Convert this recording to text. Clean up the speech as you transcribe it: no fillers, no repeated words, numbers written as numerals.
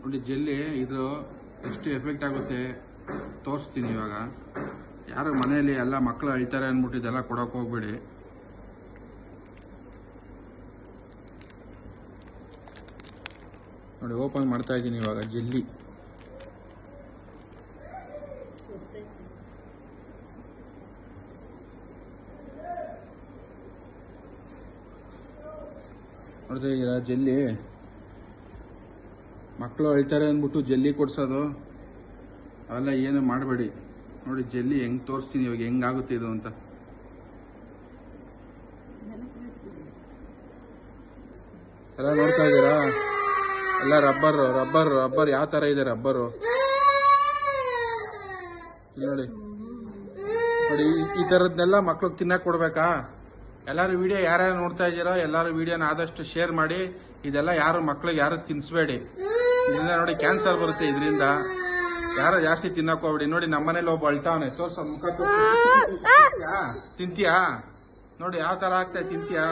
ನೋಡಿ ಜೆಲ್ಲಿ ಇದು ಎಷ್ಟು ಎಫೆಕ್ಟ್ ಆಗುತ್ತೆ ತೋರಿಸ್ತೀನಿ ಇವಾಗ. ಯಾರು ಮನೆಯಲ್ಲಿ ಎಲ್ಲ ಮಕ್ಕಳು ಅಳ್ತಾರೆ ಅಂದ್ಬಿಟ್ಟು ಇದೆಲ್ಲ ಕೊಡೋಕೆ ಹೋಗ್ಬೇಡಿ. ನೋಡಿ ಓಪನ್ ಮಾಡ್ತಾ ಇದ್ದೀನಿ ಇವಾಗ ಜೆಲ್ಲಿ. ನೋಡ್ತಾ ಇದ್ದೀರಾ ಜೆಲ್ಲಿ? ಮಕ್ಕಳು ಅಳ್ತಾರೆ ಅಂದ್ಬಿಟ್ಟು ಜೆಲ್ಲಿ ಕೊಡ್ಸೋದು ಅವೆಲ್ಲ ಏನು ಮಾಡಬೇಡಿ. ನೋಡಿ ಜೆಲ್ಲಿ ಹೆಂಗ್ ತೋರಿಸ್ತೀನಿ ಇವಾಗ ಹೆಂಗಾಗುತ್ತೆ ಇದು ಅಂತ. ಎಲ್ಲ ನೋಡ್ತಾ ಇದ್ದೀರಾ? ಎಲ್ಲ ರಬ್ಬರ್ ರಬ್ಬರ್ ರಬ್ಬರ್ ಯಾವ ತರ ಇದೆ ರಬ್ಬರು ನೋಡಿ. ನೋಡಿ ಈ ತರದ್ನೆಲ್ಲ ಮಕ್ಳಿಗೆ ತಿನ್ನಕ್ ಕೊಡ್ಬೇಕಾ? ಎಲ್ಲಾರು ವಿಡಿಯೋ ಯಾರ್ಯಾರು ನೋಡ್ತಾ ಇದ್ದೀರೋ ಎಲ್ಲಾರು ವಿಡಿಯೋನ ಆದಷ್ಟು ಶೇರ್ ಮಾಡಿ. ಇದೆಲ್ಲ ಯಾರು ಮಕ್ಳಿಗೆ ಯಾರು ತಿನ್ಸ್ಬೇಡಿ. ಇದರಿಂದ ನೋಡಿ ಕ್ಯಾನ್ಸರ್ ಬರುತ್ತೆ ಇದರಿಂದ. ಯಾರು ಜಾಸ್ತಿ ತಿನ್ನಕ್ ಹೋಗ್ಬೇಡಿ. ನೋಡಿ ನಮ್ಮನೇಲಿ ಒಬ್ಬ ಅಳ್ತಾವನೆ, ತೋರ್ಸ ಮುಖ ತಿಂತೀಯಾ? ನೋಡಿ ಯಾವ ತರ ಆಗ್ತಾ ತಿಂತೀಯಾ?